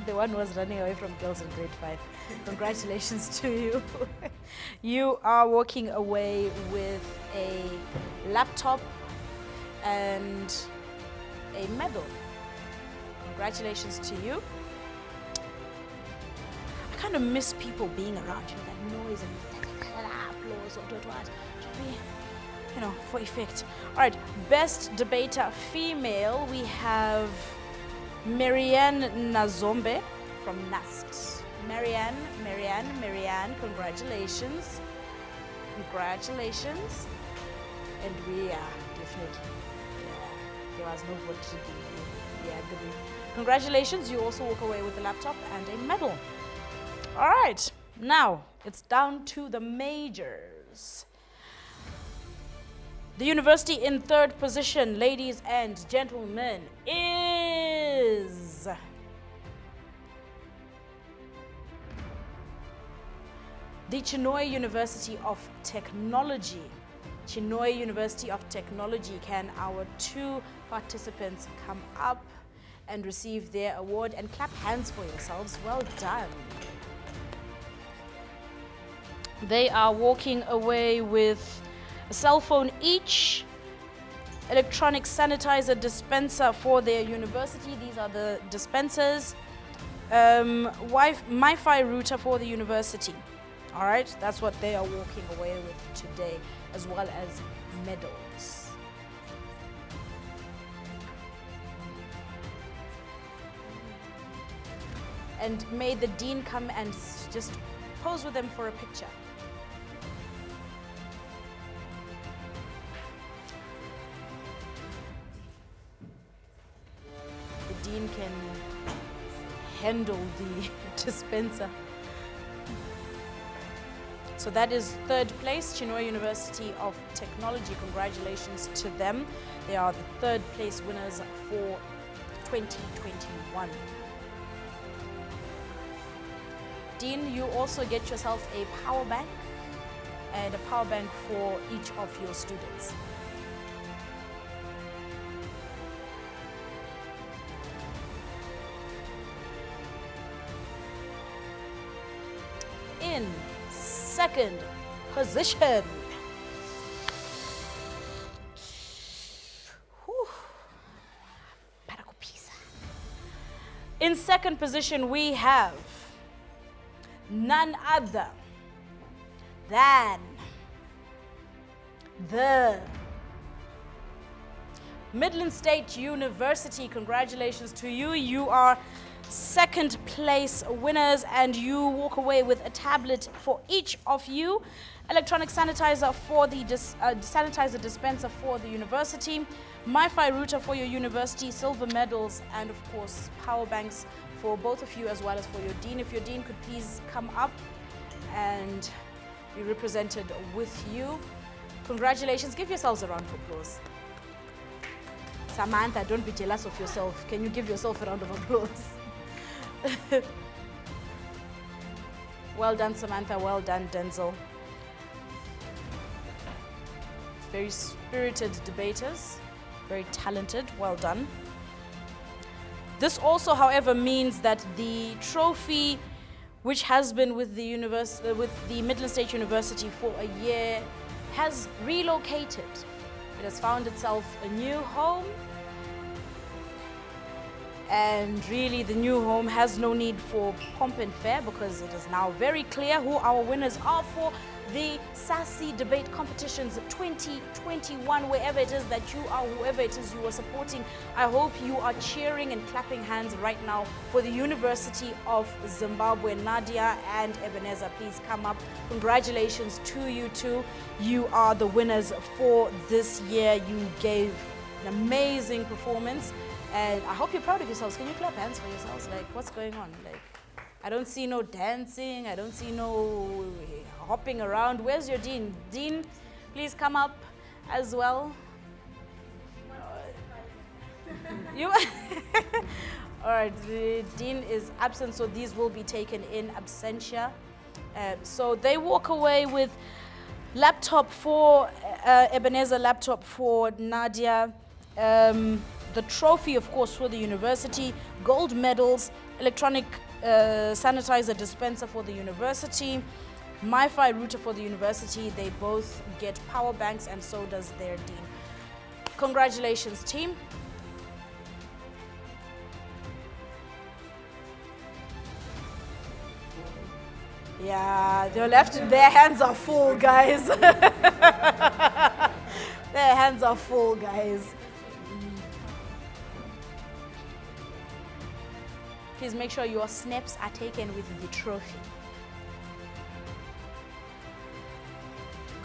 The one was running away from girls in grade 5. Congratulations to you. You are walking away with a laptop and a medal. Congratulations to you. I kind of miss people being around, that noise and applause or what. You know, for effect. All right, best debater female, we have Marianne Nazombe from NAST. Marianne, congratulations. Congratulations. And we are definitely, there was no vote to give. Yeah, good. Congratulations, you also walk away with a laptop and a medal. All right, now it's down to the majors. The university in third position, ladies and gentlemen, is the Chinhoyi University of Technology. Chinhoyi University of Technology. Can our 2 participants come up and receive their award and clap hands for yourselves? Well done. They are walking away with a cell phone each, electronic sanitizer dispenser for their university. These are the dispensers. Wi-Fi router for the university. All right, that's what they are walking away with today, as well as medals. And may the dean come and just pose with them for a picture. Dean can handle the dispenser. So that is third place, Chinhoyi University of Technology. Congratulations to them. They are the third place winners for 2021. Dean, you also get yourself a power bank and a power bank for each of your students. In second position, in second position we have none other than the Midland State University. Congratulations to you. You are second place winners and you walk away with a tablet for each of you, electronic sanitizer for the sanitizer dispenser for the university, Wi-Fi router for your university, silver medals, and of course power banks for both of you as well as for your dean. If your dean could please come up and be represented with you. Congratulations. Give yourselves a round of applause. Samantha, don't be jealous of yourself. Can you give yourself a round of applause? Well done, Samantha. Well done, Denzel. Very spirited debaters. Very talented. Well done. This also, however, means that the trophy, which has been with the Midland State University for a year, has relocated. It has found itself a new home. And really, the new home has no need for pomp and fare because it is now very clear who our winners are for the SASI debate competitions 2021. Wherever it is that you are, whoever it is you are supporting, I hope you are cheering and clapping hands right now for the University of Zimbabwe. Nadia and Ebenezer, please come up. Congratulations to you two. You are the winners for this year. You gave an amazing performance. And I hope you're proud of yourselves. Can you clap hands for yourselves? Like, what's going on? Like, I don't see no dancing. I don't see no hopping around. Where's your dean? Dean, please come up as well. You? All right, the dean is absent, so these will be taken in absentia. So they walk away with laptop for Ebenezer, laptop for Nadia. the trophy, of course, for the university, gold medals, electronic sanitizer dispenser for the university, MiFi router for the university. They both get power banks, and so does their dean. Congratulations, team. Yeah, their hands are full, guys. Their hands are full, guys. Please make sure your snaps are taken with the trophy.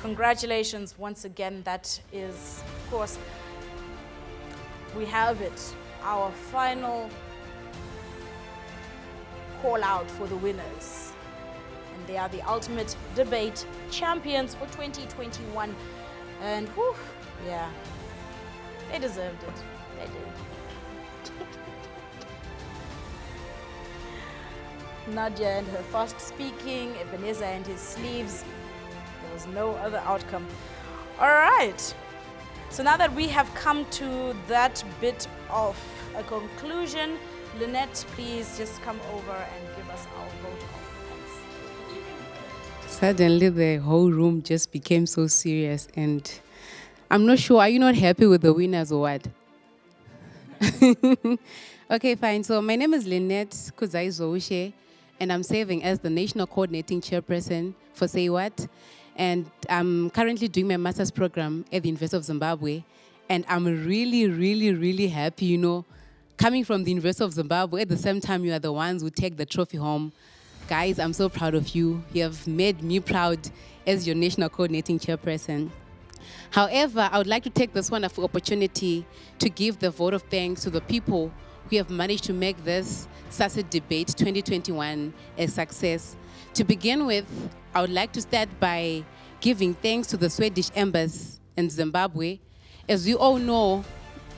Congratulations once again. That is, of course, we have it. Our final call out for the winners. And they are the ultimate debate champions for 2021. And whew, yeah, they deserved it. They did. Nadia and her fast speaking, Ebenezer and his sleeves. There was no other outcome. All right. So now that we have come to that bit of a conclusion, Lynette, please just come over and give us our vote of thanks. Suddenly the whole room just became so serious, and I'm not sure, are you not happy with the winners or what? Okay, fine. So my name is Lynette Kuzai Zoushe, and I'm serving as the National Coordinating Chairperson for Say What. And I'm currently doing my master's program at the University of Zimbabwe. And I'm really, really, really happy, you know, coming from the University of Zimbabwe. At the same time, you are the ones who take the trophy home. Guys, I'm so proud of you. You have made me proud as your National Coordinating Chairperson. However, I would like to take this wonderful opportunity to give the vote of thanks to the people who have managed to make this SASI Debate 2021 a success. To begin with, I would like to start by giving thanks to the Swedish Embassy in Zimbabwe. As you all know,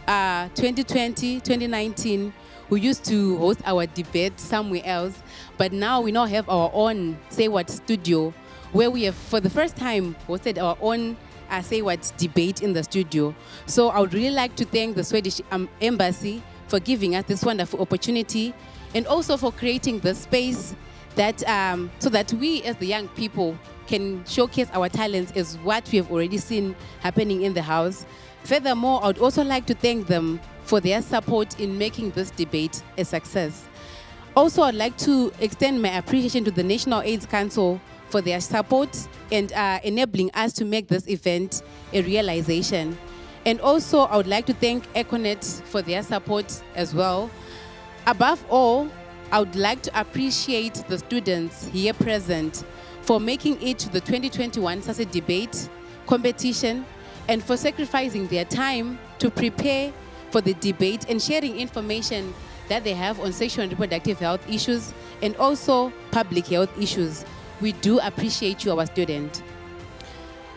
2020, 2019, we used to host our debate somewhere else, but now we have our own Say What studio, where we have, for the first time, hosted our own Say What debate in the studio. So I would really like to thank the Swedish Embassy for giving us this wonderful opportunity, and also for creating the space that so that we as the young people can showcase our talents as what we have already seen happening in the house. Furthermore, I would also like to thank them for their support in making this debate a success. Also, I'd like to extend my appreciation to the National AIDS Council for their support and enabling us to make this event a realization. And also, I would like to thank Econet for their support as well. Above all, I would like to appreciate the students here present for making it to the 2021 SASI Debate competition and for sacrificing their time to prepare for the debate and sharing information that they have on sexual and reproductive health issues and also public health issues. We do appreciate you, our student.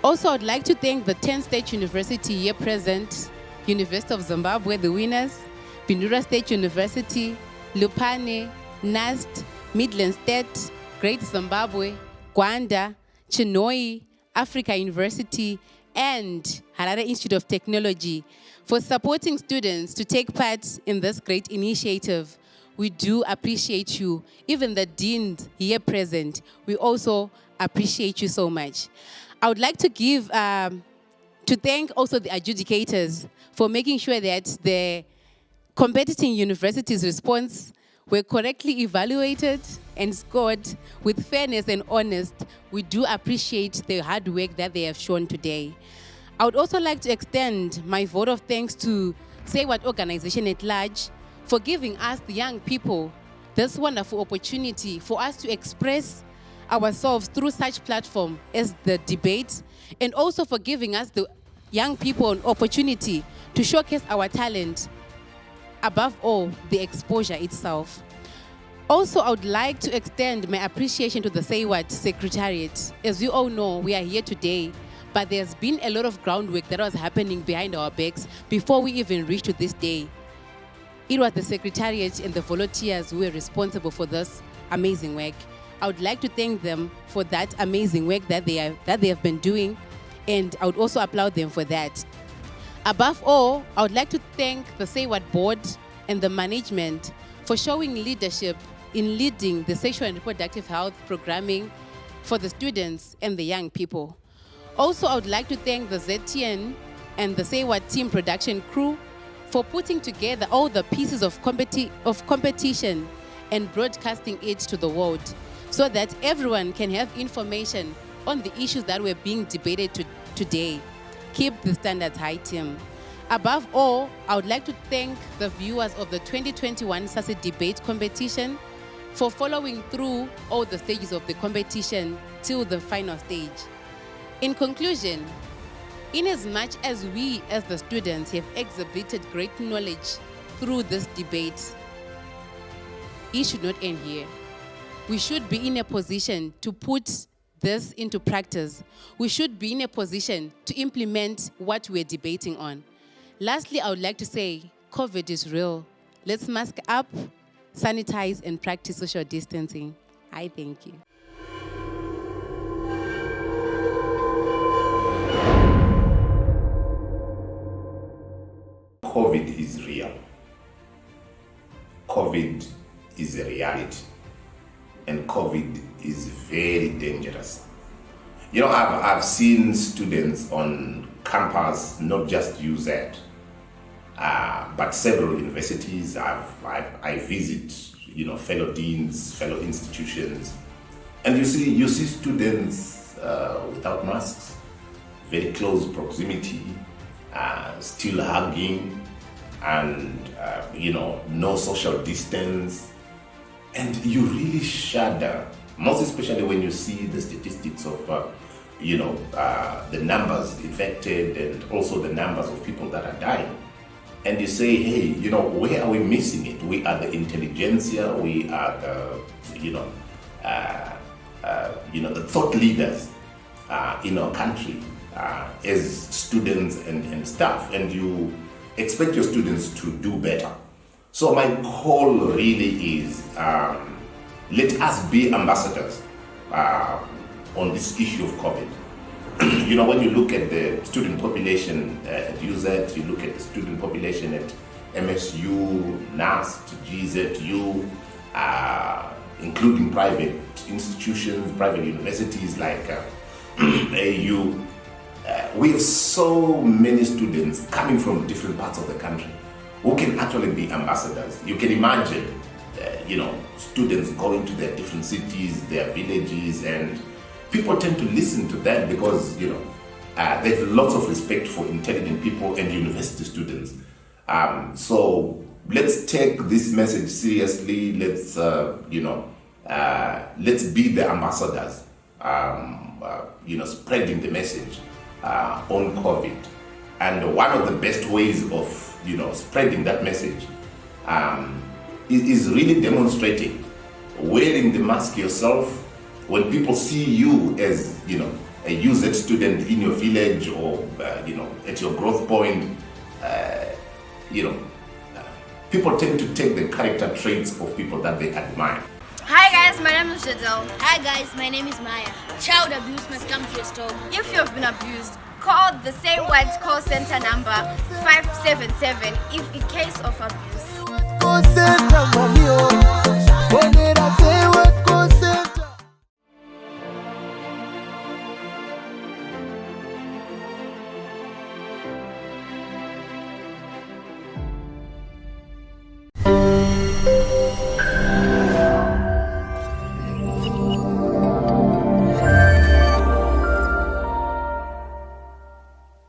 Also, I'd like to thank the 10 State University here present, University of Zimbabwe, the winners, Bindura State University, Lupane, NAST, Midland State, Great Zimbabwe, Gwanda, Chinoi, Africa University, and Harare Institute of Technology for supporting students to take part in this great initiative. We do appreciate you. Even the deans here present, we also appreciate you so much. I would like to thank also the adjudicators for making sure that the competing universities' response were correctly evaluated and scored with fairness and honest. We do appreciate the hard work that they have shown today. I would also like to extend my vote of thanks to Say What organization at large for giving us, the young people, this wonderful opportunity for us to express ourselves through such platform as the debate, and also for giving us, the young people, an opportunity to showcase our talent. Above all, the exposure itself. Also, I would like to extend my appreciation to the Say What Secretariat. As you all know, we are here today, but there's been a lot of groundwork that was happening behind our backs before we even reached to this day. It was the Secretariat and the volunteers who were responsible for this amazing work. I would like to thank them for that amazing work that they have been doing, and I would also applaud them for that. Above all, I would like to thank the Say What board and the management for showing leadership in leading the sexual and reproductive health programming for the students and the young people. Also, I would like to thank the ZTN and the Say What team production crew for putting together all the pieces of competition and broadcasting it to the world so that everyone can have information on the issues that were being debated today. Keep the standards high, team. Above all, I would like to thank the viewers of the 2021 SASI debate competition for following through all the stages of the competition till the final stage. In conclusion, inasmuch as we as the students have exhibited great knowledge through this debate, it should not end here. We should be in a position to put this into practice. We should be in a position to implement what we're debating on. Lastly, I would like to say, COVID is real. Let's mask up, sanitize, and practice social distancing. I thank you. COVID is real. COVID is a reality. And COVID is very dangerous. You know, I've seen students on campus, not just UZ, but several universities. I visit, you know, fellow deans, fellow institutions, and you see students without masks, very close proximity, still hugging, and you know, no social distance. And you really shudder, most especially when you see the statistics of, you know, the numbers infected and also the numbers of people that are dying. And you say, hey, you know, where are we missing it? We are the intelligentsia, we are the, you know, the thought leaders in our country as students and staff, and you expect your students to do better. So my call really is, let us be ambassadors on this issue of COVID. You know, when you look at the student population at UZ, you look at the student population at MSU, NAST, GZU, including private institutions, private universities like AU, we have so many students coming from different parts of the country who can actually be ambassadors. You can imagine, you know, students going to their different cities, their villages, and people tend to listen to them because, you know, they have lots of respect for intelligent people and university students. So let's take this message seriously. Let's, let's be the ambassadors, spreading the message on COVID. And one of the best ways of spreading that message is really demonstrating, wearing the mask yourself. When people see you as a UZ student in your village or at your growth point, people tend to take the character traits of people that they admire. Hi guys, my name is Jadel. Hi guys, my name is Maya. Child abuse must come to your store. If you have been abused, call the Say What call center number 577 if in case of abuse.